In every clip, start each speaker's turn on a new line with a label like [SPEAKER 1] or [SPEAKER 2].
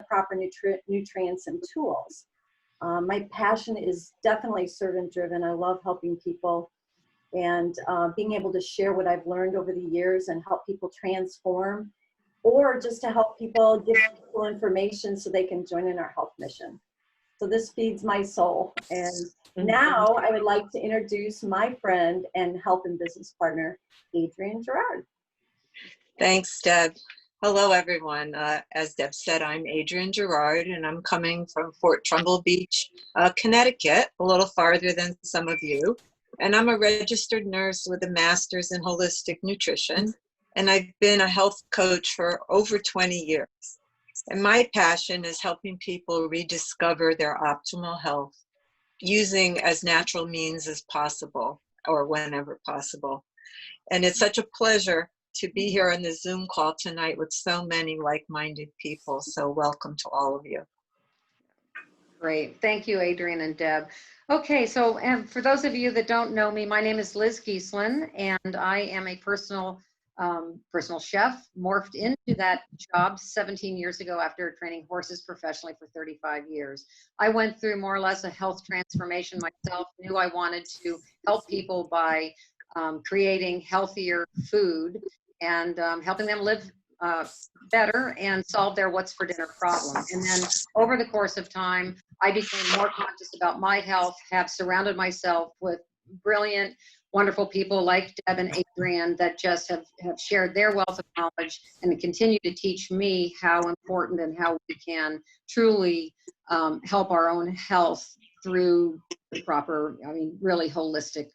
[SPEAKER 1] proper nutrients and tools. My passion is definitely servant driven. I love helping people and being able to share what I've learned over the years and help people transform, or just to help people give people information so they can join in our health mission. So this feeds my soul. And now I would like to introduce my friend and health and business partner, Adrienne Gerard.
[SPEAKER 2] Thanks, Deb. Hello, everyone. As Deb said, I'm Adrienne Gerard, and I'm coming from Fort Trumbull Beach, Connecticut, a little farther than some of you. And I'm a registered nurse with a master's in holistic nutrition, and I've been a health coach for over 20 years. And my passion is helping people rediscover their optimal health using as natural means as possible, or whenever possible. And it's such a pleasure to be here on the Zoom call tonight with so many like-minded people. So welcome to all of you.
[SPEAKER 3] Great. Thank you, Adrienne and Deb. Okay, so for those of you that don't know me, my name is Liz Geeslin, and I am a personal chef, morphed into that job 17 years ago after training horses professionally for 35 years. I went through more or less a health transformation myself, knew I wanted to help people by creating healthier food and helping them live better and solve their what's for dinner problem. And then over the course of time, I became more conscious about my health, have surrounded myself with brilliant, wonderful people like Deb and Adrienne that just have shared their wealth of knowledge and continue to teach me how important and how we can truly help our own health through the proper, really holistic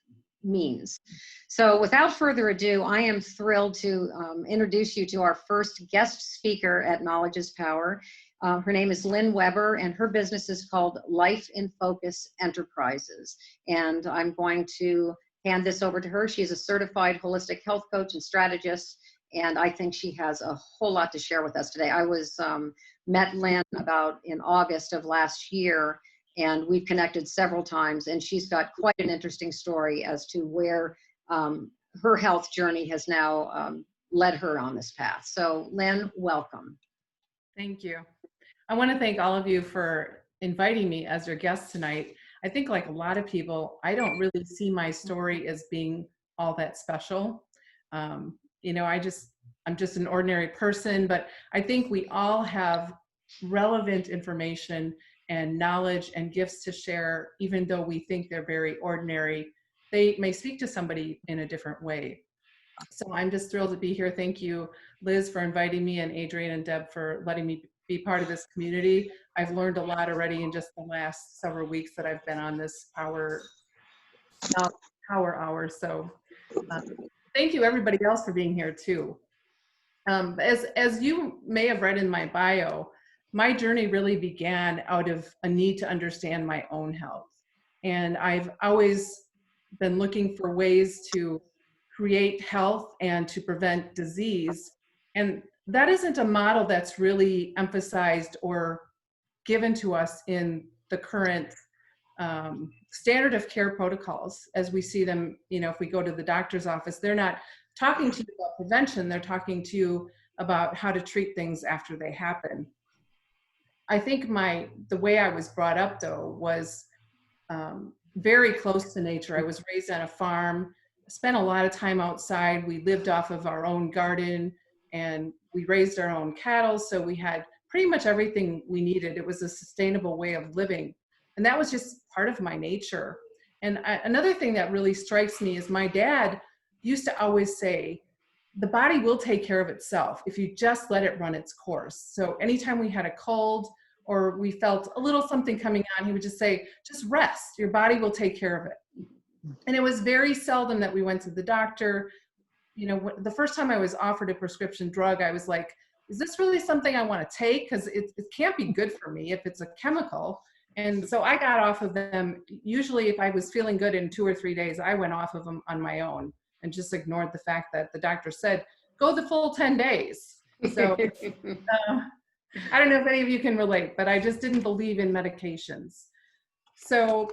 [SPEAKER 3] means. So without further ado, I am thrilled to introduce you to our first guest speaker at Knowledge is Power. Her name is Lynn Weber, and her business is called Life in Focus Enterprises. And I'm going to hand this over to her. She's a certified holistic health coach and strategist, and I think she has a whole lot to share with us today. I met Lynn about in August of last year, and we've connected several times, and she's got quite an interesting story as to where her health journey has now led her on this path. So Lynn, welcome.
[SPEAKER 4] Thank you. I want to thank all of you for inviting me as your guest tonight. I think like a lot of people, I don't really see my story as being all that special. I'm just an ordinary person, but I think we all have relevant information and knowledge and gifts to share, even though we think they're very ordinary. They may speak to somebody in a different way. So I'm just thrilled to be here. Thank you, Liz, for inviting me, and Adrienne and Deb for letting me be part of this community. I've learned a lot already in just the last several weeks that I've been on this power hour. So thank you everybody else for being here too. As you may have read in my bio, my journey really began out of a need to understand my own health. And I've always been looking for ways to create health and to prevent disease. And that isn't a model that's really emphasized or given to us in the current standard of care protocols as we see them. If we go to the doctor's office, they're not talking to you about prevention, they're talking to you about how to treat things after they happen. I think the way I was brought up though was very close to nature. I was raised on a farm, spent a lot of time outside. We lived off of our own garden and we raised our own cattle. So we had pretty much everything we needed. It was a sustainable way of living. And that was just part of my nature. And another thing that really strikes me is my dad used to always say, the body will take care of itself if you just let it run its course. So anytime we had a cold or we felt a little something coming on, he would just say, just rest, your body will take care of it. And it was very seldom that we went to the doctor. The first time I was offered a prescription drug, I was like, is this really something I want to take? Because it can't be good for me if it's a chemical. And so I got off of them. Usually if I was feeling good in 2 or 3 days, I went off of them on my own and just ignored the fact that the doctor said, go the full 10 days. So I don't know if any of you can relate, but I just didn't believe in medications. So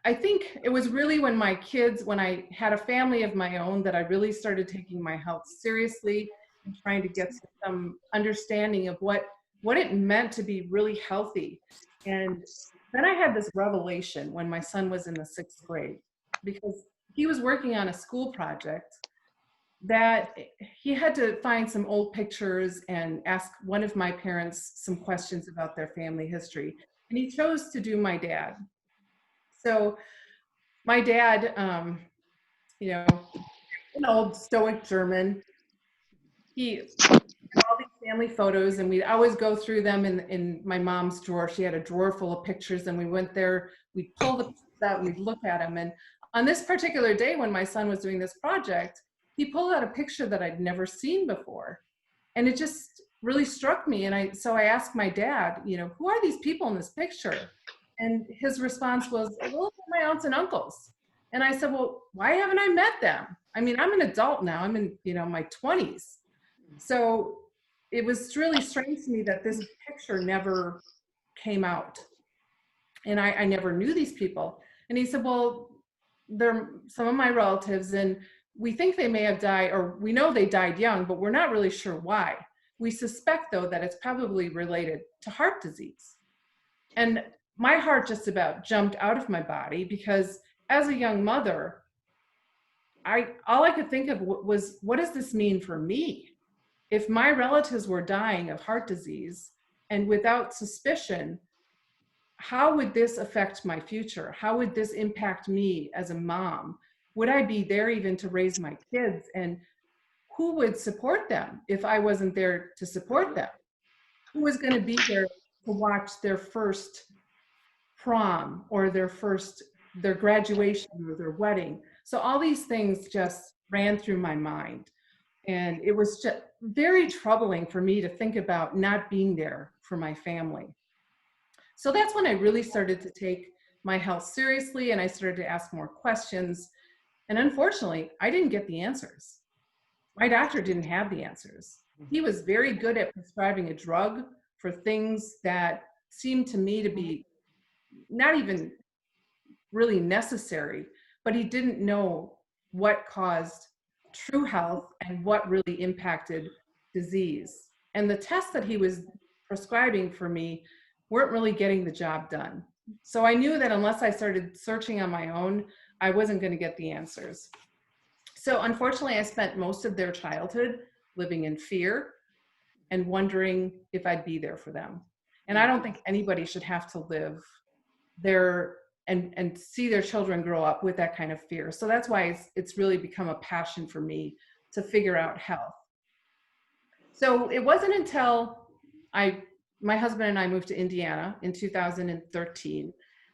[SPEAKER 4] I think it was really when I had a family of my own, that I really started taking my health seriously and trying to get some understanding of what what it meant to be really healthy. And then I had this revelation when my son was in the 6th grade, because he was working on a school project that he had to find some old pictures and ask one of my parents some questions about their family history. And he chose to do my dad. So my dad, you know, an old stoic German, he had all these family photos, and we'd always go through them in my mom's drawer. She had a drawer full of pictures, and we went there, we'd pull the pictures out, and we'd look at them. And on this particular day when my son was doing this project, he pulled out a picture that I'd never seen before. And it just really struck me. And so I asked my dad, who are these people in this picture? And his response was, well, they're my aunts and uncles. And I said, well, why haven't I met them? I mean, I'm an adult now. I'm in, my 20s. So it was really strange to me that this picture never came out. And I never knew these people. And he said, well, they're some of my relatives, and we think they may have died, or we know they died young, but we're not really sure why. We suspect, though, that it's probably related to heart disease. And my heart just about jumped out of my body, because as a young mother, all I could think of was, what does this mean for me? If my relatives were dying of heart disease and without suspicion, how would this affect my future? How would this impact me as a mom? Would I be there even to raise my kids? And who would support them if I wasn't there to support them? Who was going to be there to watch their first prom, or their graduation, or their wedding? So all these things just ran through my mind. And it was just very troubling for me to think about not being there for my family. So that's when I really started to take my health seriously, and I started to ask more questions. And unfortunately, I didn't get the answers. My doctor didn't have the answers. He was very good at prescribing a drug for things that seemed to me to be not even really necessary, but he didn't know what caused true health and what really impacted disease. And the tests that he was prescribing for me weren't really getting the job done. So I knew that unless I started searching on my own, I wasn't going to get the answers. So unfortunately, I spent most of their childhood living in fear and wondering if I'd be there for them. And I don't think anybody should have to live there and see their children grow up with that kind of fear. So that's why it's really become a passion for me to figure out health. So it wasn't until my husband and I moved to Indiana in 2013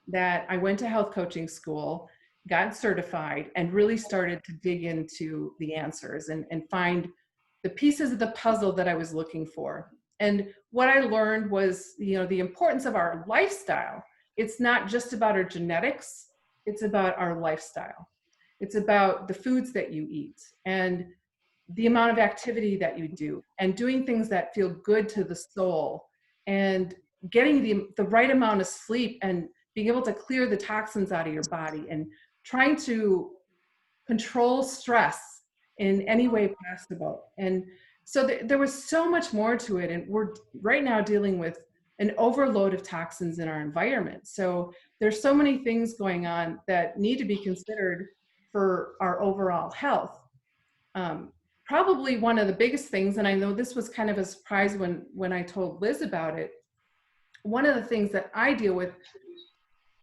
[SPEAKER 4] that I went to health coaching school, got certified, and really started to dig into the answers and find the pieces of the puzzle that I was looking for. And what I learned was, the importance of our lifestyle. It's not just about our genetics, it's about our lifestyle. It's about the foods that you eat and the amount of activity that you do, and doing things that feel good to the soul, and getting the right amount of sleep, and being able to clear the toxins out of your body, and trying to control stress in any way possible. And so there was so much more to it. And we're right now dealing with an overload of toxins in our environment. So there's so many things going on that need to be considered for our overall health. Probably one of the biggest things, and I know this was kind of a surprise when I told Liz about it, one of the things that I deal with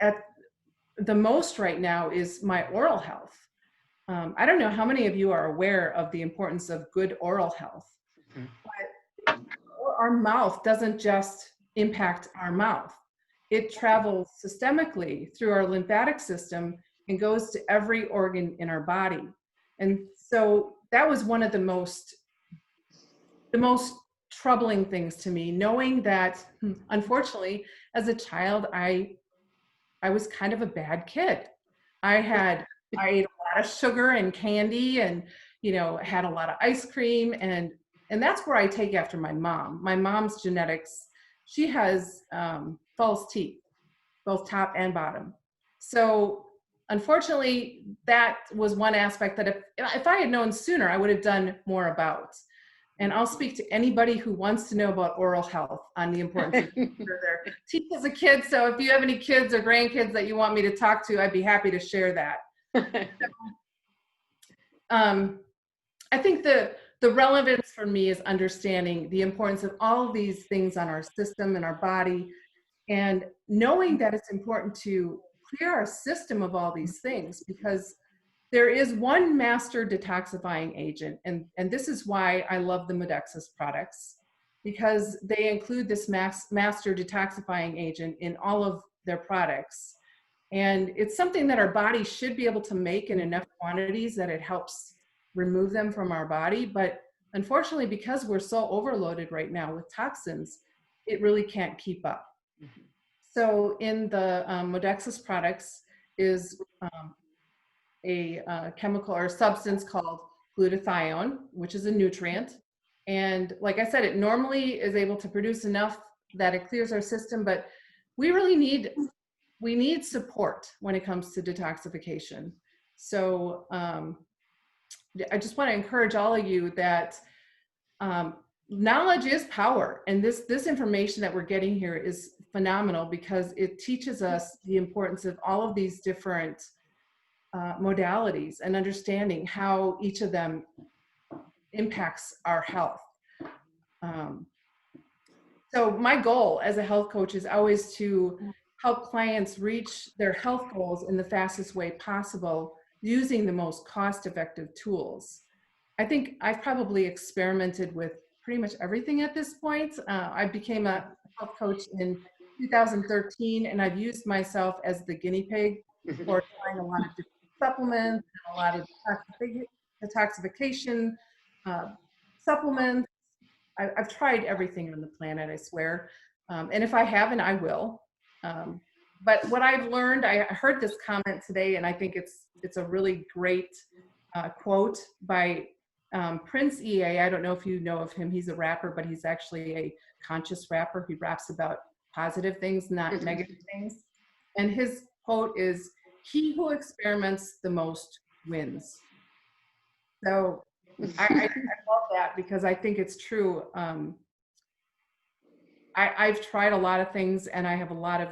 [SPEAKER 4] at the most right now is my oral health. I don't know how many of you are aware of the importance of good oral health, but our mouth doesn't just impact our mouth. It travels systemically through our lymphatic system and goes to every organ in our body. And so that was one of the most troubling things to me, knowing that, unfortunately, as a child, I was kind of a bad kid. I ate a lot of sugar and candy, and had a lot of ice cream, and that's where I take after my mom. My mom's genetics, she has false teeth, both top and bottom. So unfortunately, that was one aspect that if I had known sooner, I would have done more about. And I'll speak to anybody who wants to know about oral health on the importance of their teeth as a kid. So if you have any kids or grandkids that you want me to talk to, I'd be happy to share that. I think the relevance for me is understanding the importance of all of these things on our system and our body, and knowing that it's important to clear our system of all these things, because there is one master detoxifying agent, and this is why I love the Modexus products, because they include this master detoxifying agent in all of their products. And it's something that our body should be able to make in enough quantities that it helps remove them from our body. But unfortunately, because we're so overloaded right now with toxins, it really can't keep up. So in the Modexus products is a chemical or substance called glutathione, which is a nutrient. And like I said, it normally is able to produce enough that it clears our system, but we really need support when it comes to detoxification. So I just want to encourage all of you that knowledge is power, and this information that we're getting here is phenomenal, because it teaches us the importance of all of these different modalities and understanding how each of them impacts our health. So my goal as a health coach is always to help clients reach their health goals in the fastest way possible using the most cost-effective tools. I think I've probably experimented with pretty much everything at this point. I became a health coach in 2013, and I've used myself as the guinea pig for trying a lot of different supplements, and a lot of detoxification supplements. I've tried everything on the planet, I swear. And if I haven't, I will. But what I've learned, I heard this comment today, and I think it's a really great quote by Prince EA. I don't know if you know of him. He's a rapper, but he's actually a conscious rapper. He raps about positive things, not negative things. And his quote is, "He who experiments the most wins." So I love that, because I think it's true. I've tried a lot of things, and I have a lot of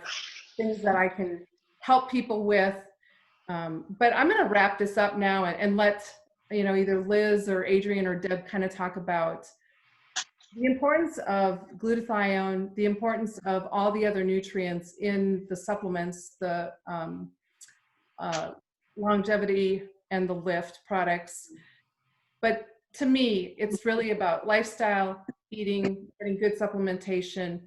[SPEAKER 4] things that I can help people with. But I'm going to wrap this up now and let either Liz or Adrian or Deb kind of talk about the importance of glutathione, the importance of all the other nutrients in the supplements, the longevity and the lift products. But to me, it's really about lifestyle, eating, getting good supplementation,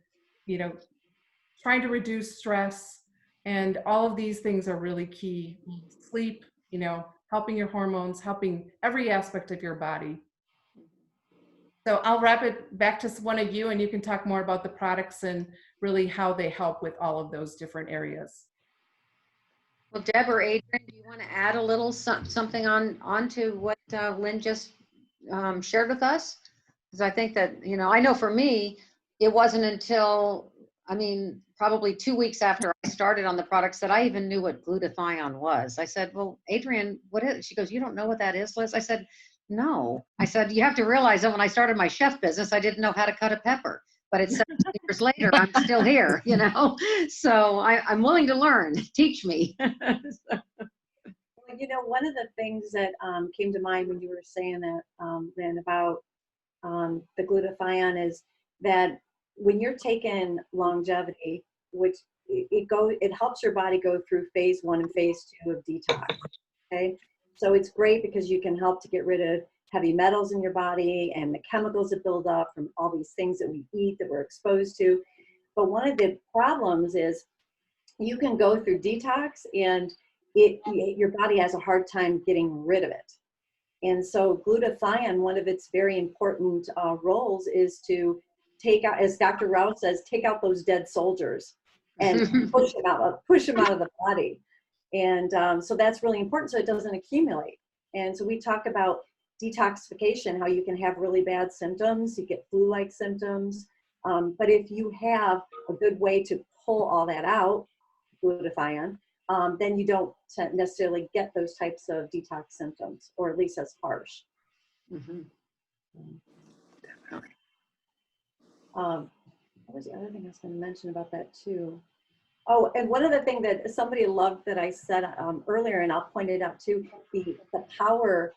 [SPEAKER 4] trying to reduce stress, and all of these things are really key. Sleep, helping your hormones, helping every aspect of your body. So I'll wrap it back to one of you, and you can talk more about the products and really how they help with all of those different areas.
[SPEAKER 3] Well, Deb or Adrian, do you want to add a little something onto what Lynn just shared with us? Because I think that, I know for me, it wasn't until, probably 2 weeks after I started on the products that I even knew what glutathione was. I said, well, Adrian, what is it? She goes, you don't know what that is, Liz? I said, no. I said, you have to realize that when I started my chef business, I didn't know how to cut a pepper. But it's 17 years later, I'm still here, So I'm willing to learn. Teach me.
[SPEAKER 1] Well, one of the things that came to mind when you were saying that, Lynn, about the glutathione is that when you're taking longevity, which it helps your body go through phase 1 and phase 2 of detox. Okay, so it's great because you can help to get rid of heavy metals in your body and the chemicals that build up from all these things that we eat that we're exposed to. But one of the problems is you can go through detox and your body has a hard time getting rid of it. And so glutathione, one of its very important roles is to take out, as Dr. Rao says, take out those dead soldiers and push them out of the body. And so that's really important so it doesn't accumulate. And so we talk about detoxification, how you can have really bad symptoms, you get flu-like symptoms. But if you have a good way to pull all that out, glutathione, then you don't necessarily get those types of detox symptoms, or at least as harsh. What was the other thing I was going to mention about that too? Oh, and one other thing that somebody loved that I said earlier, and I'll point it out too, the power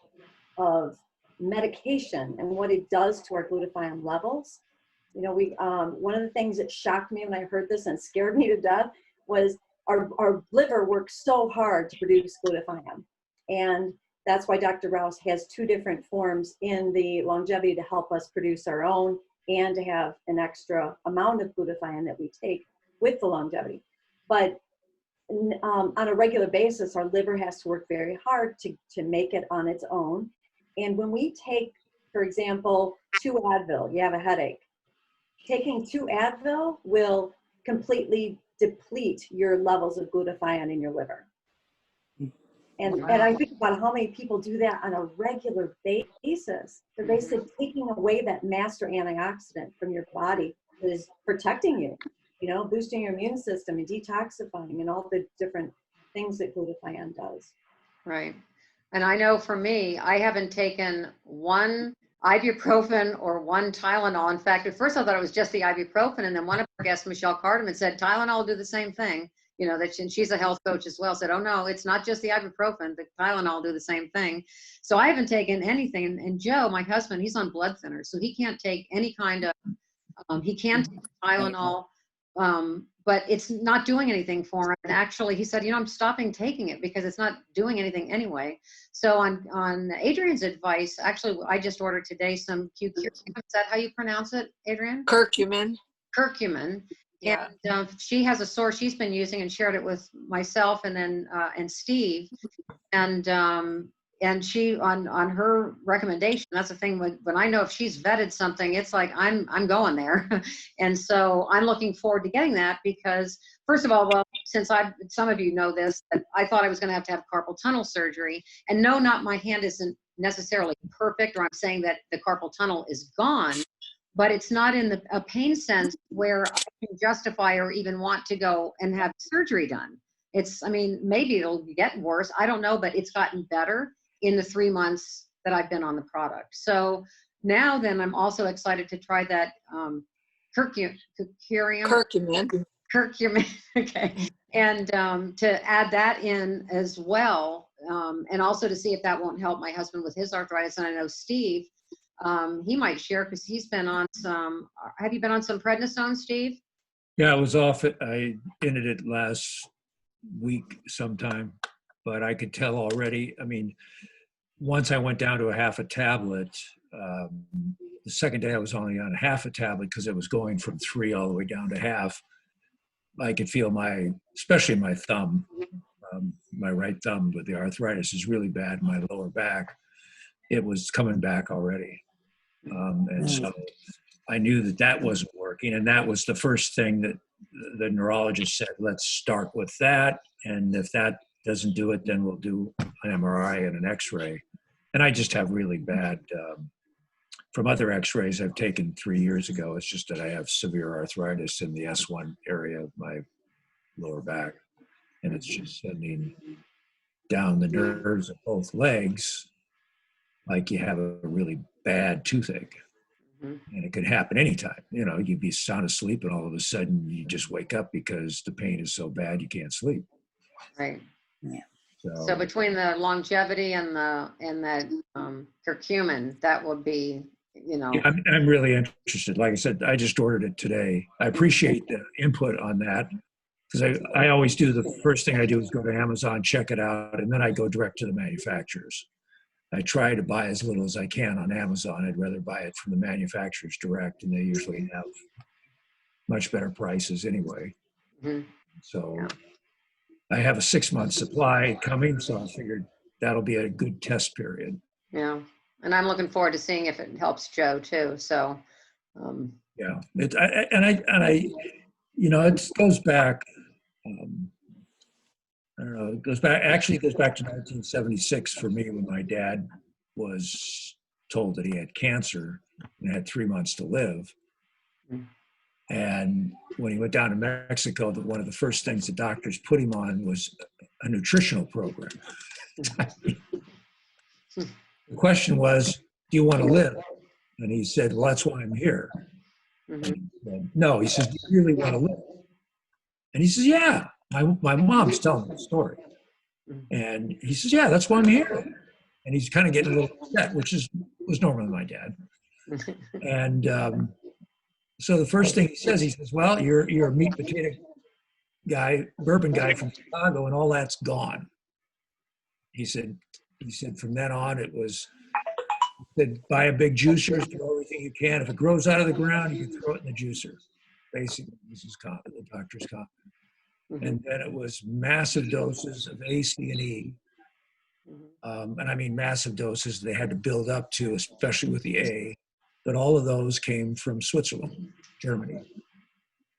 [SPEAKER 1] of medication and what it does to our glutathione levels. You know, one of the things that shocked me when I heard this and scared me to death was our liver works so hard to produce glutathione. And that's why Dr. Rouse has 2 different forms in the longevity to help us produce our own and to have an extra amount of glutathione that we take with the longevity. But on a regular basis, our liver has to work very hard to make it on its own. And when we take, for example, 2 Advil, you have a headache. Taking 2 Advil will completely deplete your levels of glutathione in your liver. And I think about how many people do that on a regular basis. They're basically taking away that master antioxidant from your body that is protecting you, you know, boosting your immune system and detoxifying and all the different things that glutathione does.
[SPEAKER 3] Right. And I know for me, I haven't taken one ibuprofen or one Tylenol. In fact, at first I thought it was just the ibuprofen. And then one of our guests, Michelle Cardamon, said Tylenol will do the same thing. You know, and she's a health coach as well, said, oh no, it's not just the ibuprofen, the Tylenol do the same thing. So I haven't taken anything. And Joe, my husband, he's on blood thinners, so he can't take any kind of, he can take Tylenol, but it's not doing anything for him. And actually he said, you know, I'm stopping taking it because it's not doing anything anyway. So on Adrian's advice, actually, I just ordered today some curcumin. Is that how you pronounce it, Adrian?
[SPEAKER 2] Curcumin.
[SPEAKER 3] Curcumin.
[SPEAKER 2] Yeah.
[SPEAKER 3] And she has a source she's been using and shared it with myself and then and Steve, and she on her recommendation. That's the thing when I know if she's vetted something, it's like I'm going there, and so I'm looking forward to getting that because first of all, well, since some of you know this, that I thought I was going to have carpal tunnel surgery, and no, not my hand isn't necessarily perfect, or I'm saying that the carpal tunnel is gone. But it's not in a pain sense where I can justify or even want to go and have surgery done. I mean, maybe it'll get worse. I don't know, but it's gotten better in the 3 months that I've been on the product. So now then I'm also excited to try that curcumin. Okay. And to add that in as well. And also to see if that won't help my husband with his arthritis. And I know Steve, he might share because he's been on some. Have you been on some prednisone, Steve?
[SPEAKER 5] Yeah, I was off it. I ended it last week sometime, but I could tell already. I mean, once I went down to a half a tablet, the second day I was only on half a tablet because it was going from 3 all the way down to half. I could feel especially my thumb, my right thumb with the arthritis is really bad in my lower back. It was coming back already. And so I knew that wasn't working. And that was the first thing that the neurologist said, let's start with that. And if that doesn't do it, then we'll do an MRI and an X-ray. And I just have really bad, from other X-rays I've taken 3 years ago, it's just that I have severe arthritis in the S1 area of my lower back. And it's just sending down the nerves of both legs like you have a really bad toothache. And it could happen anytime. You know, you'd be sound asleep and all of a sudden you just wake up because the pain is so bad you can't sleep.
[SPEAKER 3] Right.
[SPEAKER 6] Yeah.
[SPEAKER 3] So between the longevity and that curcumin, that would be, you know.
[SPEAKER 5] Yeah, I'm really interested. Like I said, I just ordered it today. I appreciate the input on that because I always do. The first thing I do is go to Amazon, check it out, and then I go direct to the manufacturers. I try to buy as little as I can on Amazon. I'd rather buy it from the manufacturers direct, and they usually have much better prices anyway. So I have a 6-month supply coming, so I figured that'll be a good test period.
[SPEAKER 3] Yeah, and I'm looking forward to seeing if it helps Joe too. So
[SPEAKER 5] yeah, I you know, it goes back. I don't know. It goes back to 1976 for me when my dad was told that he had cancer and had 3 months to live. And when he went down to Mexico, one of the first things the doctors put him on was a nutritional program. The question was, do you want to live? And he said, well, that's why I'm here.
[SPEAKER 3] Mhm.
[SPEAKER 5] And he said, no, he says, do you really want to live? And he says, yeah, my mom's telling me the story. And he says, yeah, that's why I'm here. And he's kind of getting a little upset, was normally my dad. And so the first thing he says, well, you're a meat potato guy, bourbon guy from Chicago, and all that's gone. He said from then on, it was, that buy a big juicer, throw everything you can. If it grows out of the ground, you can throw it in the juicer. Basically, this is the doctor's comment. And then it was massive doses of A, C, and E. And I mean massive doses they had to build up to, especially with the A. But all of those came from Switzerland, Germany.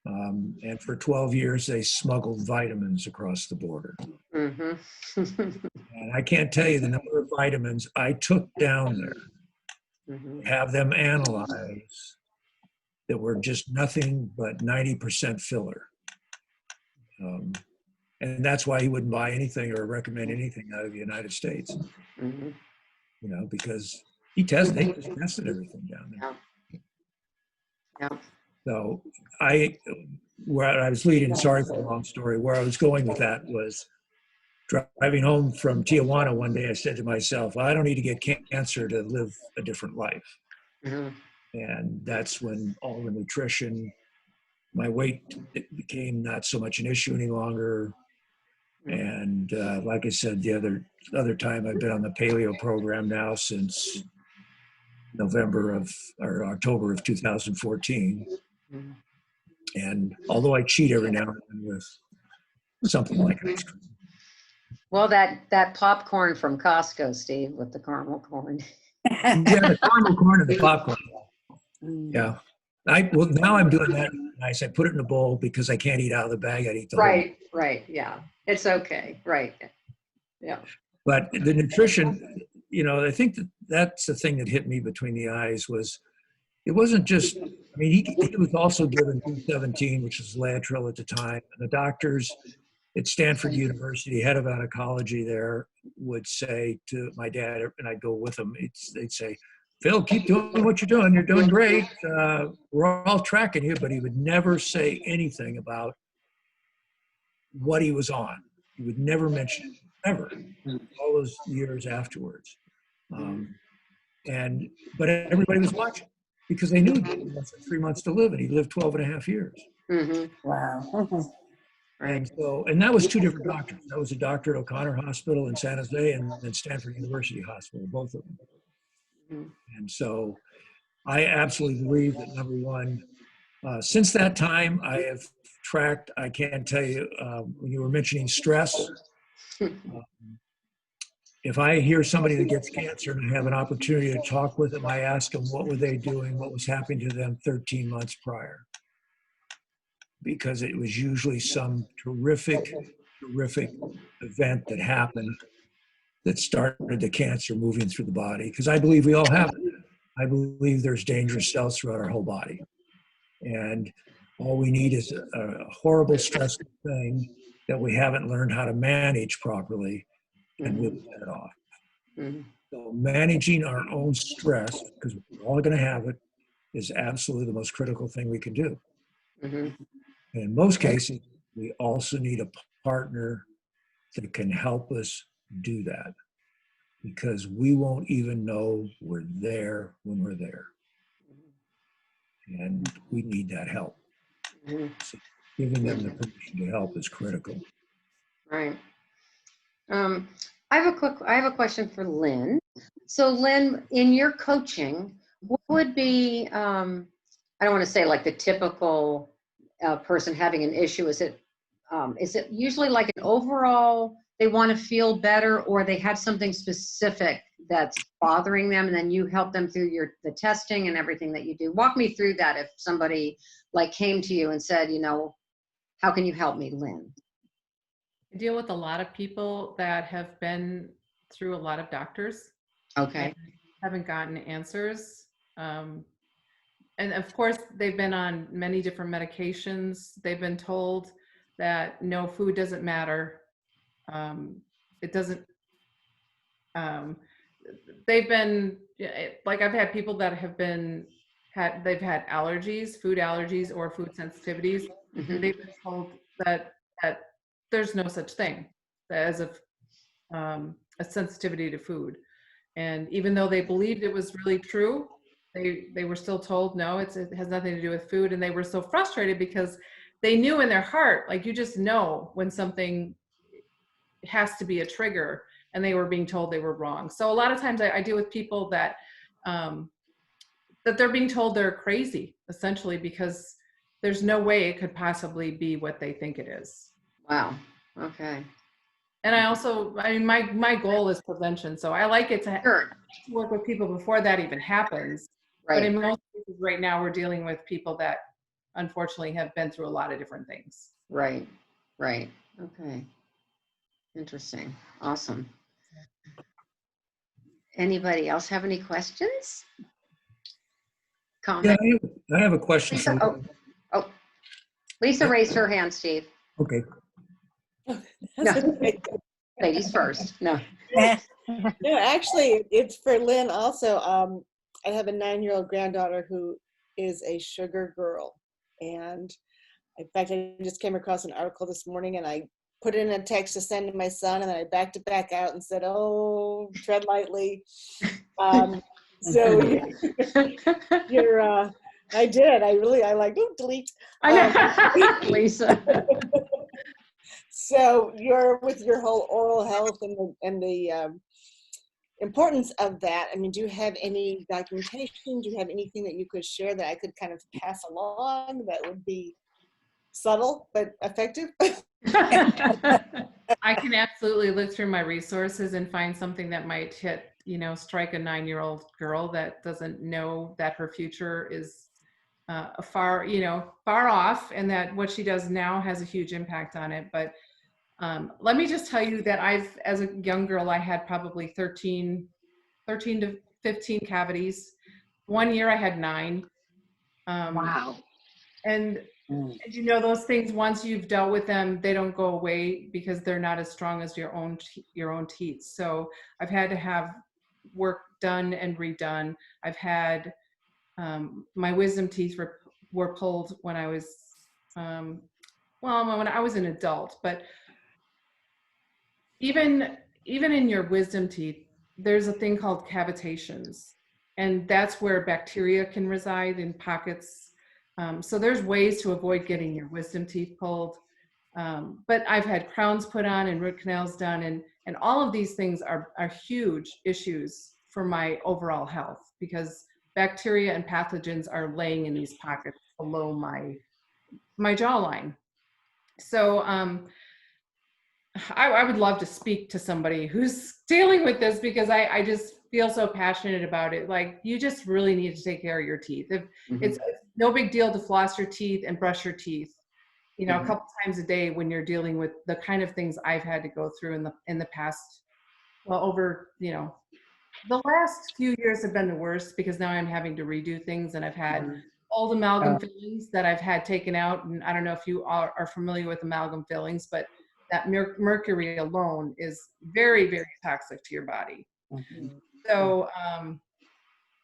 [SPEAKER 5] And for 12 years, they smuggled vitamins across the border.
[SPEAKER 3] Mhm.
[SPEAKER 5] And I can't tell you the number of vitamins I took down there,
[SPEAKER 3] Mhm.
[SPEAKER 5] have them analyzed, that were just nothing but 90% filler. And that's why he wouldn't buy anything or recommend anything out of the United States,
[SPEAKER 3] Mhm.
[SPEAKER 5] because they just tested everything down there.
[SPEAKER 3] Yeah.
[SPEAKER 5] So where I was leading, sorry for the long story, where I was going with that was driving home from Tijuana one day, I said to myself, I don't need to get cancer to live a different life.
[SPEAKER 3] Mhm.
[SPEAKER 5] And that's when all the nutrition, my weight, it became not so much an issue any longer. And like I said, the other time, I've been on the paleo program now since October of 2014.
[SPEAKER 3] Mhm.
[SPEAKER 5] And although I cheat every now and then with something like ice cream.
[SPEAKER 3] Well, that popcorn from Costco, Steve, with the caramel corn.
[SPEAKER 5] Yeah, the caramel corn and the popcorn. Yeah. Now I'm doing that nice. I put it in a bowl because I can't eat out of the bag. I'd eat the whole.
[SPEAKER 3] Right. Yeah. It's okay. Right. Yeah.
[SPEAKER 5] But the nutrition, I think that's the thing that hit me between the eyes was, it wasn't just, I mean, he was also given B17, which was Laetrile at the time. And the doctors at Stanford University, head of oncology there, would say to my dad, and I'd go with him, they'd say, Phil, keep doing what you're doing. You're doing great. We're all tracking you. But he would never say anything about what he was on. He would never mention it, ever, all those years afterwards. But everybody was watching because they knew he had less than 3 months to live, and he lived 12 and a half years.
[SPEAKER 3] Mhm.
[SPEAKER 1] Wow.
[SPEAKER 5] And that was two different doctors. That was a doctor at O'Connor Hospital in San Jose, and then Stanford University Hospital, both of them.
[SPEAKER 3] Mhm.
[SPEAKER 5] And so I absolutely believe that, number one, since that time, I have tracked, I can't tell you, when you were mentioning stress, if I hear somebody that gets cancer and I have an opportunity to talk with them, I ask them what were they doing, what was happening to them 13 months prior. Because it was usually some terrific event that happened that started the cancer moving through the body. Because I believe we all have it. I believe there's dangerous cells throughout our whole body. And all we need is a horrible, stressful thing that we haven't learned how to manage properly, and we'll get it off.
[SPEAKER 3] Mhm.
[SPEAKER 5] So managing our own stress, because we're all going to have it, is absolutely the most critical thing we can do.
[SPEAKER 3] Mhm.
[SPEAKER 5] And in most cases, we also need a partner that can help us do that, because we won't even know we're there when we're there. And we need that help.
[SPEAKER 3] Mhm.
[SPEAKER 5] So giving them the permission to help is critical.
[SPEAKER 3] Right. I have a question for Lynn. So Lynn, in your coaching, what would be, I don't want to say like the typical person having an issue? Is it usually like an overall, they want to feel better, or they have something specific that's bothering them, and then you help them through the testing and everything that you do? Walk me through that. If somebody like came to you and said, how can you help me, Lynn?
[SPEAKER 4] I deal with a lot of people that have been through a lot of doctors.
[SPEAKER 3] Okay.
[SPEAKER 4] Haven't gotten answers. And of course, they've been on many different medications. They've been told that no, food doesn't matter. It doesn't, they've been, like, I've had people that have they've had allergies, food allergies or food sensitivities.
[SPEAKER 3] Mhm.
[SPEAKER 4] They've been told that there's no such thing as a sensitivity to food. And even though they believed it was really true, they were still told, no, it has nothing to do with food. And they were so frustrated because they knew in their heart, like you just know when something has to be a trigger, and they were being told they were wrong. So a lot of times I deal with people that that they're being told they're crazy, essentially, because there's no way it could possibly be what they think it is.
[SPEAKER 3] Wow. Okay.
[SPEAKER 4] And I mean, my goal is prevention. So I like it to
[SPEAKER 3] Sure.
[SPEAKER 4] work with people before that even happens. But in
[SPEAKER 3] Right.
[SPEAKER 4] most cases right now, we're dealing with people that unfortunately have been through a lot of different things.
[SPEAKER 3] Right. Right. Okay. Interesting. Awesome. Anybody else have any questions?
[SPEAKER 5] Yeah,
[SPEAKER 3] Comment?
[SPEAKER 5] I have a question.
[SPEAKER 3] Lisa,
[SPEAKER 5] for
[SPEAKER 3] oh, Lisa raised her hand, Steve.
[SPEAKER 5] Okay.
[SPEAKER 3] No. Ladies first. No.
[SPEAKER 6] No, actually, it's for Lynn also. I have a 9-year-old granddaughter who is a sugar girl. And in fact, I just came across an article this morning and I put it in a text to send to my son, and then I backed it back out and said, oh, tread lightly. So you're, I did. I like, oh, delete.
[SPEAKER 3] I know. Lisa.
[SPEAKER 6] So you're with your whole oral health and the importance of that. I mean, do you have any documentation? Do you have anything that you could share that I could kind of pass along that would be subtle but effective?
[SPEAKER 4] I can absolutely look through my resources and find something that might hit, strike a 9-year-old girl that doesn't know that her future is far off, and that what she does now has a huge impact on it. But let me just tell you that as a young girl, I had probably 13 to 15 cavities. One year I had 9.
[SPEAKER 3] Wow.
[SPEAKER 4] And those things, once you've dealt with them, they don't go away because they're not as strong as your own teeth. So I've had to have work done and redone. I've had my wisdom teeth were pulled when I was when I was an adult. But even in your wisdom teeth, there's a thing called cavitations, and that's where bacteria can reside in pockets. So there's ways to avoid getting your wisdom teeth pulled. But I've had crowns put on and root canals done, and all of these things are huge issues for my overall health, because bacteria and pathogens are laying in these pockets below my jawline. So I would love to speak to somebody who's dealing with this, because I just feel so passionate about it. Like, you just really need to take care of your teeth. It's no big deal to floss your teeth and brush your teeth, a couple times a day when you're dealing with the kind of things I've had to go through in the past. Well, over, the last few years have been the worst, because now I'm having to redo things, and I've had old amalgam fillings that I've had taken out. And I don't know if you are familiar with amalgam fillings, but that mercury alone is very, very toxic to your body. So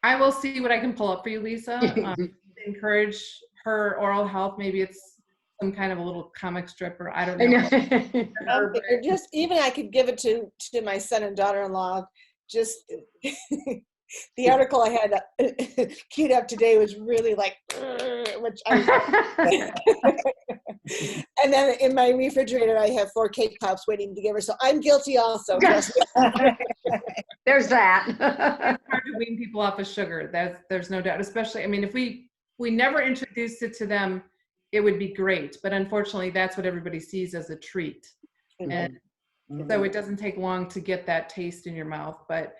[SPEAKER 4] I will see what I can pull up for you, Lisa. Encourage her oral health. Maybe it's some kind of a little comic strip, or I don't know.
[SPEAKER 6] Or just even I could give it to my son and daughter-in-law. Just the article I had queued up today was really like, which and then in my refrigerator I have 4 cake pops waiting to give her. So I'm guilty also.
[SPEAKER 3] There's that.
[SPEAKER 4] It's hard to wean people off of sugar. There's no doubt. Especially, I mean, if we never introduced it to them, it would be great. But unfortunately, that's what everybody sees as a treat. And so it doesn't take long to get that taste in your mouth. But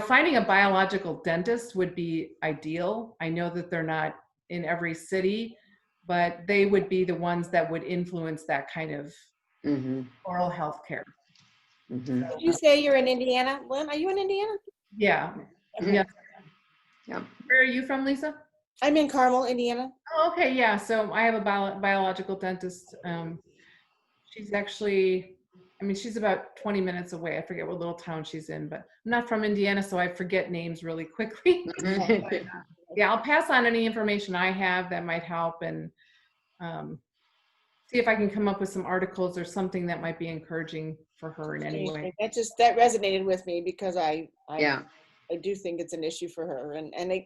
[SPEAKER 4] finding a biological dentist would be ideal. I know that they're not in every city, but they would be the ones that would influence that kind of oral health care.
[SPEAKER 6] Did you say you're in Indiana? Lynn, are you in Indiana?
[SPEAKER 4] Yeah. Yeah. Where are you from, Lisa?
[SPEAKER 6] I'm in Carmel, Indiana.
[SPEAKER 4] Oh, okay. Yeah. So I have a biological dentist. She's actually I mean, she's about 20 minutes away. I forget what little town she's in, but I'm not from Indiana, so I forget names really quickly. But, yeah, I'll pass on any information I have that might help, and see if I can come up with some articles or something that might be encouraging for her in any way.
[SPEAKER 6] That resonated with me because I
[SPEAKER 3] Yeah.
[SPEAKER 6] do think it's an issue for her, and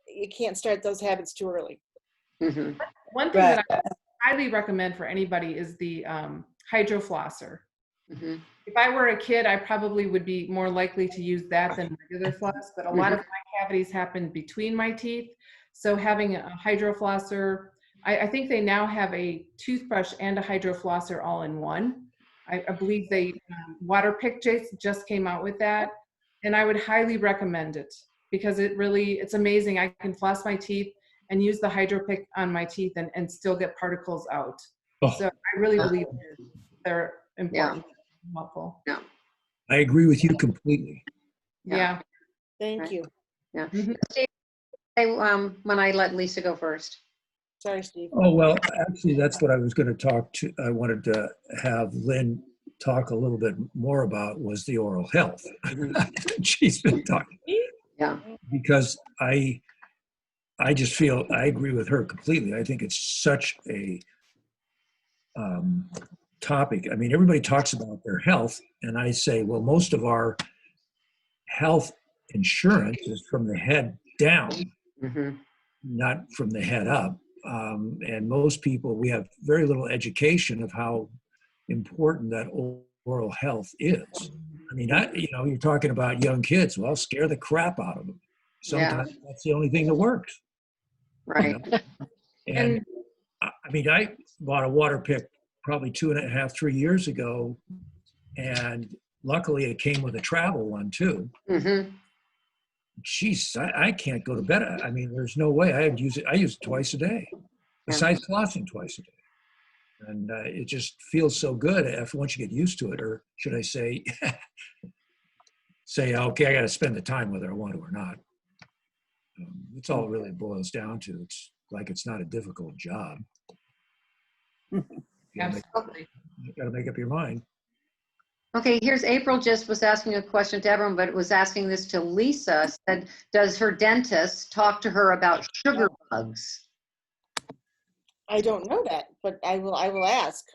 [SPEAKER 6] you can't start those habits too early.
[SPEAKER 3] Mhm.
[SPEAKER 4] One thing that I highly recommend for anybody is the hydro flosser.
[SPEAKER 3] Mhm.
[SPEAKER 4] If I were a kid, I probably would be more likely to use that than regular floss, but a lot of my cavities happen between my teeth. So having a hydro flosser, I think they now have a toothbrush and a hydro flosser all in one. I believe they, Waterpik just came out with that. And I would highly recommend it because it's amazing. I can floss my teeth and use the Hydro-Pick on my teeth and still get particles out.
[SPEAKER 5] Oh.
[SPEAKER 4] So I really believe they're important, helpful.
[SPEAKER 3] Yeah.
[SPEAKER 5] I agree with you completely.
[SPEAKER 4] Yeah.
[SPEAKER 6] Thank
[SPEAKER 3] Right.
[SPEAKER 6] you.
[SPEAKER 3] Yeah.
[SPEAKER 4] Mhm.
[SPEAKER 3] Steve, when I let Lisa go first.
[SPEAKER 6] Sorry, Steve.
[SPEAKER 5] Oh, well, actually, that's what I was going to talk to. I wanted to have Lynn talk a little bit more about was the oral health. She's been talking.
[SPEAKER 3] Yeah.
[SPEAKER 5] Because I just feel I agree with her completely. I think it's such a topic. I mean, everybody talks about their health, and I say, well, most of our health insurance is from the head down, not from the head up. And most people, we have very little education of how important that oral health is. I mean, you're talking about young kids. Well, scare the crap out of them. Sometimes that's the only thing that works.
[SPEAKER 3] Right.
[SPEAKER 5] You know? And I mean, I bought a Waterpik probably 2.5, 3 years ago, and luckily it came with a travel one too. Jeez, I can't go to bed. I mean, there's no way. I use it twice a day, besides flossing twice a day. And it just feels so good after once you get used to it, or should I say, okay, I got to spend the time whether I want to or not. It's all it really boils down to. It's like it's not a difficult job.
[SPEAKER 4] Absolutely.
[SPEAKER 5] You got to make up your mind.
[SPEAKER 3] Okay, here's April just was asking a question to everyone, but was asking this to Lisa. Said, does her dentist talk to her about sugar bugs?
[SPEAKER 6] I don't know that, but I will ask.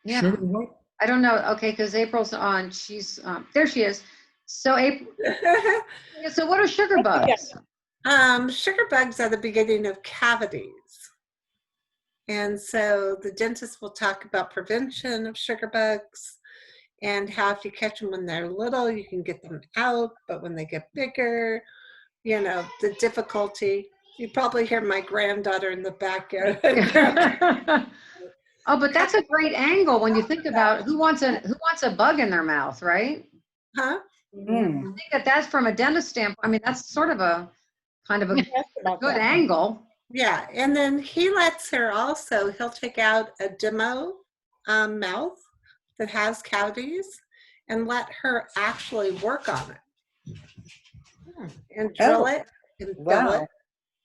[SPEAKER 3] Yeah.
[SPEAKER 5] Sugar what?
[SPEAKER 3] I don't know. Okay, because April's on. She's there. She is. So April. So what are sugar bugs?
[SPEAKER 7] Sugar bugs are the beginning of cavities. And so the dentist will talk about prevention of sugar bugs and how if you catch them when they're little, you can get them out. But when they get bigger, the difficulty. You probably hear my granddaughter in the backyard.
[SPEAKER 3] Oh, but that's a great angle when you think about who wants a bug in their mouth, right?
[SPEAKER 7] Huh?
[SPEAKER 3] I think that's from a dentist standpoint. I mean, that's sort of a kind of a good angle.
[SPEAKER 7] Yeah, and then he lets her also, he'll take out a demo mouth that has cavities and let her actually work on it. And drill it and fill it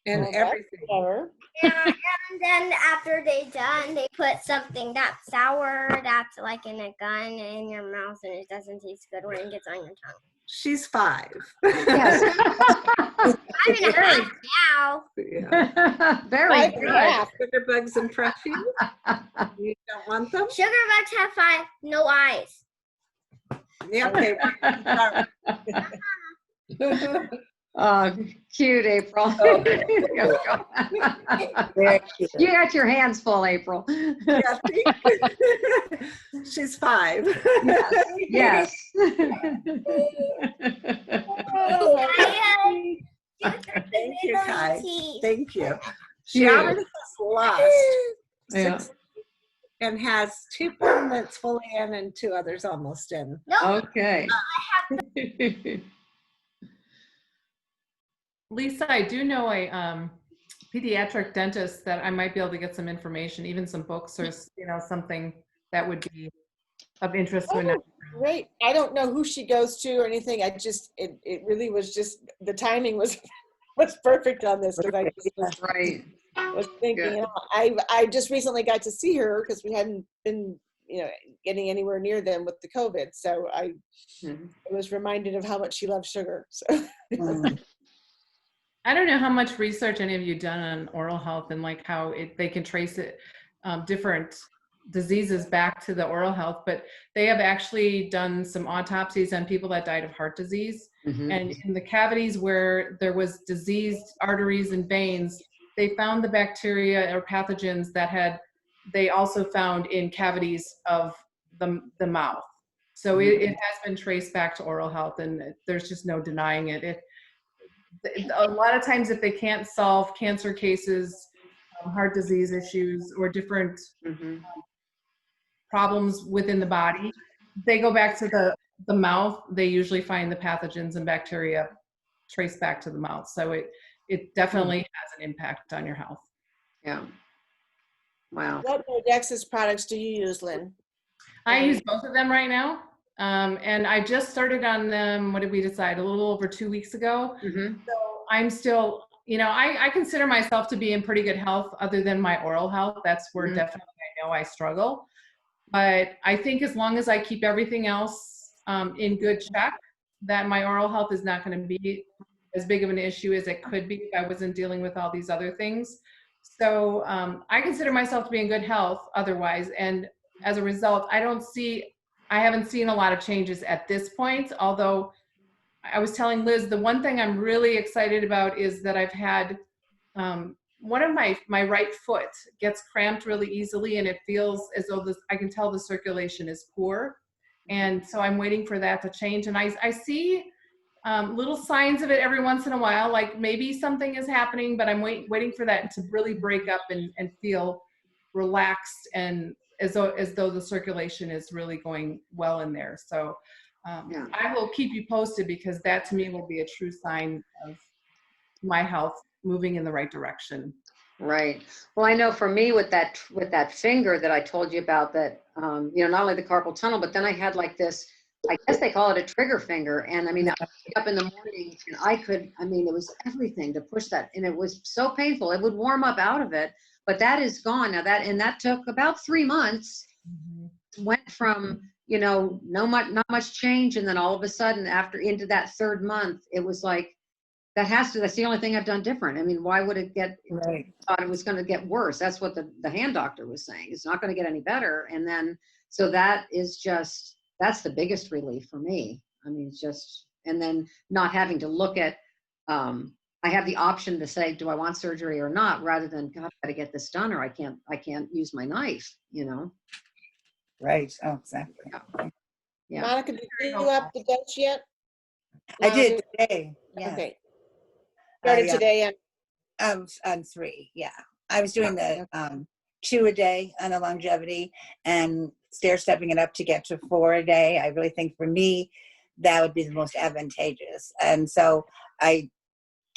[SPEAKER 7] and everything.
[SPEAKER 8] Yeah, and then after they're done, they put something that's sour, that's like in a gun in your mouth, and it doesn't taste good when it gets on your tongue.
[SPEAKER 7] She's 5.
[SPEAKER 3] Yes.
[SPEAKER 8] I'm in a half now.
[SPEAKER 7] Yeah.
[SPEAKER 3] Very good.
[SPEAKER 7] Sugar bugs impress you? You don't want them?
[SPEAKER 8] Sugar bugs have 5, no eyes.
[SPEAKER 7] Yeah, okay.
[SPEAKER 3] Oh, cute, April.
[SPEAKER 9] Very cute.
[SPEAKER 3] You got your hands full, April.
[SPEAKER 7] Yeah, she's 5.
[SPEAKER 3] Yes.
[SPEAKER 7] Thank you, Kai. Thank you. She
[SPEAKER 3] Cute.
[SPEAKER 7] already has lost
[SPEAKER 3] Yeah.
[SPEAKER 7] 6 and has 2 permanents fully in and 2 others almost in.
[SPEAKER 3] Okay.
[SPEAKER 4] Lisa, I do know a pediatric dentist that I might be able to get some information, even some books or something that would be of interest to another.
[SPEAKER 6] Great. I don't know who she goes to or anything. It really was just, the timing was perfect on this, because I just
[SPEAKER 3] Right.
[SPEAKER 6] was thinking, I just recently got to see her because we hadn't been getting anywhere near them with the COVID. So I
[SPEAKER 3] Mhm.
[SPEAKER 6] was reminded of how much she loves sugar. So
[SPEAKER 4] I don't know how much research any of you done on oral health and like how they can trace it, different diseases back to the oral health, but they have actually done some autopsies on people that died of heart disease.
[SPEAKER 3] Mhm.
[SPEAKER 4] And in the cavities where there was diseased arteries and veins, they found the bacteria or pathogens that they also found in cavities of the mouth. So it has been traced back to oral health, and there's just no denying it. A lot of times if they can't solve cancer cases, heart disease issues, or different
[SPEAKER 3] Mhm.
[SPEAKER 4] problems within the body, they go back to the mouth. They usually find the pathogens and bacteria traced back to the mouth. So it definitely has an impact on your health.
[SPEAKER 3] Yeah. Wow.
[SPEAKER 6] what Modexis products do you use, Lynn?
[SPEAKER 4] I use both of them right now. And I just started on them, what did we decide, a little over 2 weeks ago.
[SPEAKER 3] Mhm.
[SPEAKER 4] So I'm still, I consider myself to be in pretty good health other than my oral health. That's where
[SPEAKER 3] Mhm.
[SPEAKER 4] definitely I know I struggle. But I think as long as I keep everything else in good check, that my oral health is not going to be as big of an issue as it could be if I wasn't dealing with all these other things. So I consider myself to be in good health otherwise. And as a result, I haven't seen a lot of changes at this point, although I was telling Liz, the one thing I'm really excited about is that I've had one of my right foot gets cramped really easily, and it feels as though I can tell the circulation is poor. And so I'm waiting for that to change. And I see little signs of it every once in a while, like maybe something is happening, but I'm waiting for that to really break up and feel relaxed, and as though the circulation is really going well in there. So
[SPEAKER 3] Yeah.
[SPEAKER 4] I will keep you posted, because that to me will be a true sign of my health moving in the right direction.
[SPEAKER 3] Right. Well, I know for me with that finger that I told you about, that not only the carpal tunnel, but then I had like this, I guess they call it a trigger finger. And I mean, I would wake up in the morning and it was everything to push that, and it was so painful. It would warm up out of it, but that is gone now. That took about 3 months. Went from not much change, and then all of a sudden into that 3rd month, it was like, that's the only thing I've done different. I mean, why would it thought it was going to get worse? That's what the hand doctor was saying. It's not going to get any better. And then, so that's the biggest relief for me. I mean, it's just, and then not having to look at, I have the option to say, do I want surgery or not, rather than, God, I got to get this done, or I can't use my knife,
[SPEAKER 9] Right. Oh, exactly.
[SPEAKER 3] Yeah.
[SPEAKER 6] Monica, did you up the dose yet?
[SPEAKER 9] I did
[SPEAKER 6] Monica?
[SPEAKER 9] today. Yeah.
[SPEAKER 6] Okay. Started today.
[SPEAKER 9] On 3. Yeah. I was doing the 2 a day on the longevity and stair stepping it up to get to 4 a day. I really think for me, that would be the most advantageous. And so I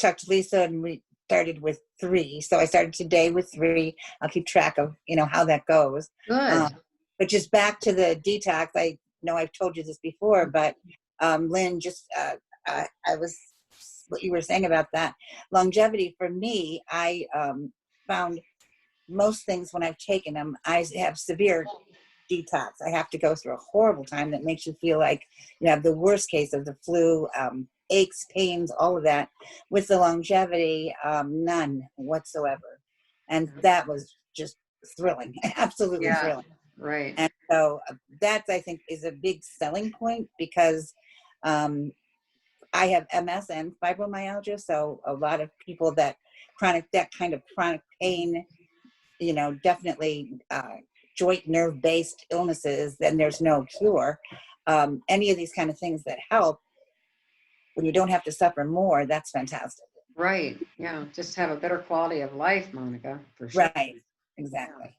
[SPEAKER 9] talked to Lisa and we started with 3. So I started today with 3. I'll keep track of, how that goes.
[SPEAKER 3] Good.
[SPEAKER 9] But just back to the detox, I know I've told you this before, but Lynn, just I was, what you were saying about that longevity for me, I found most things when I've taken them, I have severe detox. I have to go through a horrible time that makes you feel like you have the worst case of the flu, aches, pains, all of that. With the longevity, none whatsoever. And that was just thrilling, absolutely thrilling.
[SPEAKER 3] Right.
[SPEAKER 9] And so that, I think, is a big selling point, because I have MS and fibromyalgia. So a lot of people that kind of chronic pain, definitely joint nerve based illnesses, then there's no cure. Any of these kind of things that help when you don't have to suffer more, that's fantastic.
[SPEAKER 3] Right. Yeah. Just have a better quality of life, Monica, for sure.
[SPEAKER 9] Right. Exactly.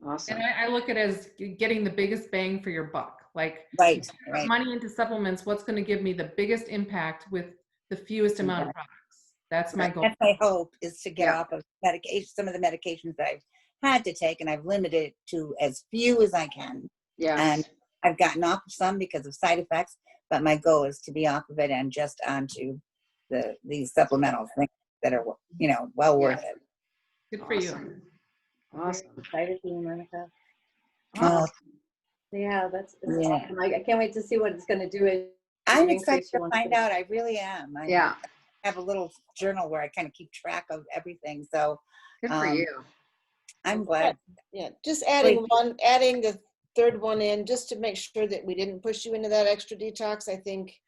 [SPEAKER 3] Awesome.
[SPEAKER 4] And I look at it as getting the biggest bang for your buck. Like,
[SPEAKER 9] right.
[SPEAKER 4] Money into supplements, what's going to give me the biggest impact with the fewest amount of products. That's my goal.
[SPEAKER 9] That's my hope, is to get off of medication, some of the medications that I've had to take, and I've limited it to as few as I can.
[SPEAKER 3] Yeah.
[SPEAKER 9] And I've gotten off of some because of side effects, but my goal is to be off of it and just onto these supplemental things that are, well worth it.
[SPEAKER 4] Good for you.
[SPEAKER 3] Awesome.
[SPEAKER 1] Excited for you, Monica.
[SPEAKER 3] Awesome.
[SPEAKER 1] Yeah, that's
[SPEAKER 9] Yeah.
[SPEAKER 1] awesome. I can't wait to see what it's going to do. As
[SPEAKER 9] I'm
[SPEAKER 1] you
[SPEAKER 9] excited
[SPEAKER 1] increase your
[SPEAKER 9] to
[SPEAKER 1] lunch
[SPEAKER 9] find
[SPEAKER 1] weight.
[SPEAKER 9] out. I really am. I
[SPEAKER 3] Yeah,
[SPEAKER 9] have a little journal where I kind of keep track of everything. So
[SPEAKER 3] good for
[SPEAKER 9] um,
[SPEAKER 3] you.
[SPEAKER 9] I'm glad.
[SPEAKER 6] Yeah, just adding the third one in, just to make sure that we didn't push you into that extra detox. I think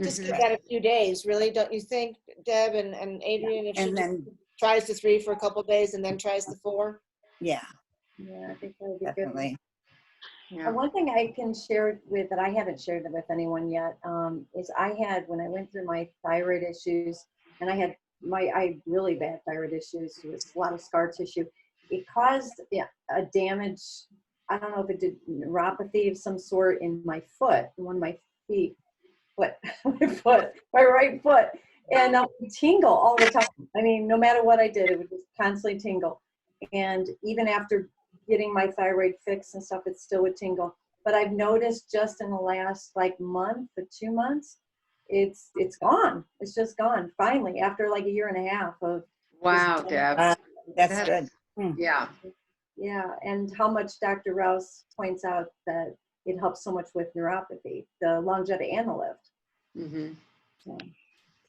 [SPEAKER 6] just give
[SPEAKER 3] Mhm.
[SPEAKER 6] that a few days, really, don't you think, Deb and Adrian? If she
[SPEAKER 9] And
[SPEAKER 6] just
[SPEAKER 9] then,
[SPEAKER 6] tries the 3 for a couple days and then tries the 4.
[SPEAKER 9] yeah,
[SPEAKER 1] Yeah, I think that would be good.
[SPEAKER 9] definitely.
[SPEAKER 3] Yeah.
[SPEAKER 1] One thing I can share with that I haven't shared it with anyone yet is I had, when I went through my thyroid issues, and I had really bad thyroid issues with a lot of scar tissue. It caused a damage. I don't know if it did neuropathy of some sort in my foot, in one of my feet, my right foot, and it would tingle all the time. I mean, no matter what I did, it would just constantly tingle. And even after getting my thyroid fixed and stuff, it still would tingle. But I've noticed just in the last month or 2 months, it's gone. It's just gone. Finally, after like a year and a half of
[SPEAKER 3] Wow,
[SPEAKER 1] just,
[SPEAKER 3] Deb.
[SPEAKER 9] That's
[SPEAKER 3] That's-
[SPEAKER 9] good.
[SPEAKER 3] Yeah.
[SPEAKER 1] yeah, and how much Dr. Rouse points out that it helps so much with neuropathy, the longevity and the lift.
[SPEAKER 3] Mhm.
[SPEAKER 1] So,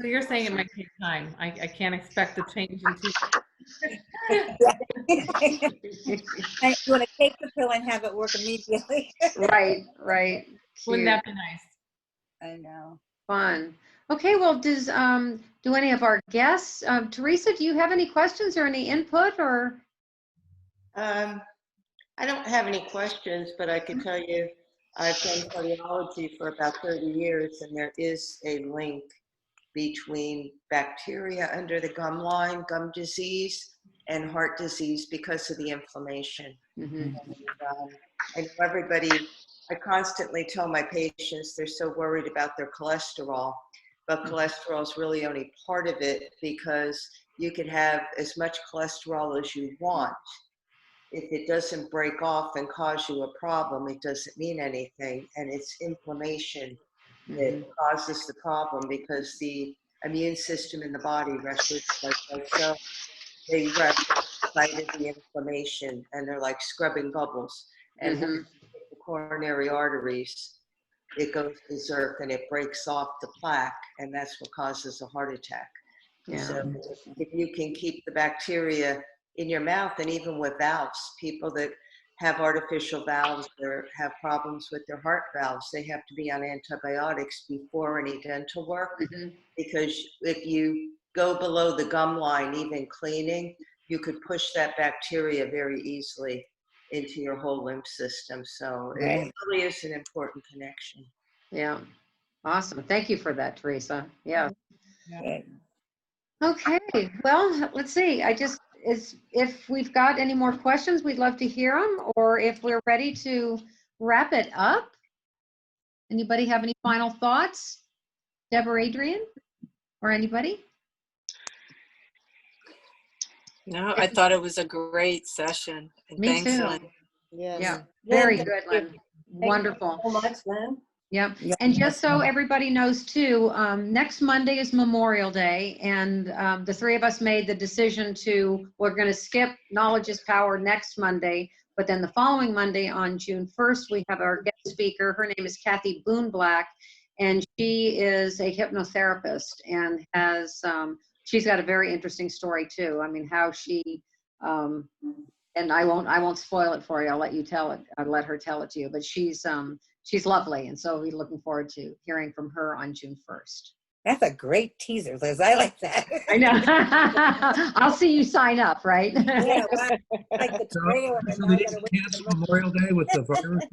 [SPEAKER 4] So you're saying it might take time. I can't expect a change in 2
[SPEAKER 9] You want to take the pill and have it work immediately.
[SPEAKER 3] Right, right.
[SPEAKER 4] Wouldn't
[SPEAKER 3] Cute.
[SPEAKER 4] that be nice?
[SPEAKER 9] I know.
[SPEAKER 3] Fun. Okay, well, do any of our guests, Teresa, do you have any questions or any input or?
[SPEAKER 10] I don't have any questions, but I can tell you I've done cardiology for about 30 years, and there is a link between bacteria under the gum line, gum disease, and heart disease because of the inflammation.
[SPEAKER 3] Mhm.
[SPEAKER 10] I know I constantly tell my patients they're so worried about their cholesterol, but cholesterol is really only part of it, because you can have as much cholesterol as you want. If it doesn't break off and cause you a problem, it doesn't mean anything. And it's inflammation that causes the problem, because the immune system in the body rushes like so. They rush site of the inflammation, and they're like scrubbing bubbles. And once you hit the coronary arteries, it goes berserk and it breaks off the plaque, and that's what causes a heart attack.
[SPEAKER 3] Yeah.
[SPEAKER 10] So if you can keep the bacteria in your mouth, and even with valves, people that have artificial valves or have problems with their heart valves, they have to be on antibiotics before any dental work, because if you go below the gum line, even cleaning, you could push that bacteria very easily into your whole lymph system. So it really is an important connection.
[SPEAKER 3] Yeah. Awesome. Thank you for that, Teresa. Yeah.
[SPEAKER 9] Good.
[SPEAKER 3] Okay. Well, let's see. If we've got any more questions, we'd love to hear them, or if we're ready to wrap it up. Anybody have any final thoughts? Deb or Adrian or anybody?
[SPEAKER 2] No, I thought it was a great session. And
[SPEAKER 3] Me
[SPEAKER 2] thanks,
[SPEAKER 3] too.
[SPEAKER 2] Lynn.
[SPEAKER 6] Yes.
[SPEAKER 3] Yeah.
[SPEAKER 6] Lynn,
[SPEAKER 3] Very
[SPEAKER 6] thank
[SPEAKER 3] good,
[SPEAKER 6] you.
[SPEAKER 3] Lynn. Wonderful.
[SPEAKER 1] Thank you so much, Lynn.
[SPEAKER 3] Yep.
[SPEAKER 9] Yeah.
[SPEAKER 3] And just so everybody knows too, next Monday is Memorial Day, and the three of us made the decision we're going to skip Knowledge is Power next Monday, but then the following Monday on June 1st, we have our guest speaker. Her name is Kathy Boone Black, and she is a hypnotherapist and she's got a very interesting story too. I mean, how she, and I won't spoil it for you. I'll let you tell it. I'll let her tell it to you, but she's lovely. And so we're looking forward to hearing from her on June 1st.
[SPEAKER 9] That's a great teaser, Liz. I like that.
[SPEAKER 3] I know. I'll see you sign up, right?
[SPEAKER 9] Yeah, wow. Like the trailer.
[SPEAKER 5] So
[SPEAKER 9] Now
[SPEAKER 5] we
[SPEAKER 9] I
[SPEAKER 5] need
[SPEAKER 9] gotta
[SPEAKER 5] to
[SPEAKER 9] wait for
[SPEAKER 5] cancel
[SPEAKER 9] the
[SPEAKER 5] Memorial Day with the virus.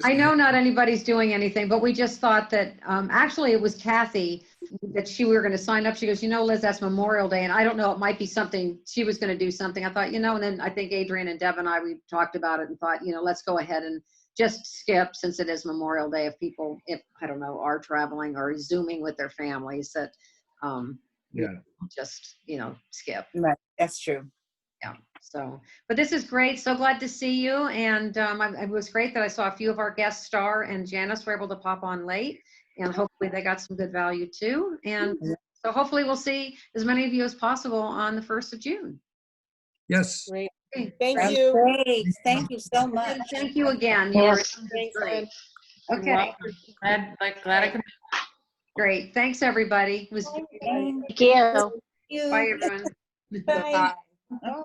[SPEAKER 3] I know not anybody's doing anything, but we just thought that, actually it was Kathy that we were going to sign up. She goes, Liz, that's Memorial Day. And I don't know, it might be something, she was going to do something. I thought, and then I think Adrian and Deb and we talked about it and thought, let's go ahead and just skip, since it is Memorial Day, if people, I don't know, are traveling or Zooming with their families, that just, skip.
[SPEAKER 9] Right. That's true.
[SPEAKER 3] Yeah. So, but this is great. So glad to see you. And it was great that I saw a few of our guests, Star and Janice, were able to pop on late, and hopefully they got some good value too. And so hopefully we'll see as many of you as possible on the 1st of June.
[SPEAKER 5] Yes.
[SPEAKER 6] Great. Thank
[SPEAKER 9] That's
[SPEAKER 6] you.
[SPEAKER 9] great. Thank you so much.
[SPEAKER 3] Thank you again. You were
[SPEAKER 6] Thanks,
[SPEAKER 3] great.
[SPEAKER 6] Lynn.
[SPEAKER 3] Okay,
[SPEAKER 4] Glad I could.
[SPEAKER 3] great. Thanks, everybody. It was
[SPEAKER 9] Thank
[SPEAKER 8] Thank you.
[SPEAKER 9] you.
[SPEAKER 3] bye, everyone.
[SPEAKER 6] Bye.
[SPEAKER 9] Bye.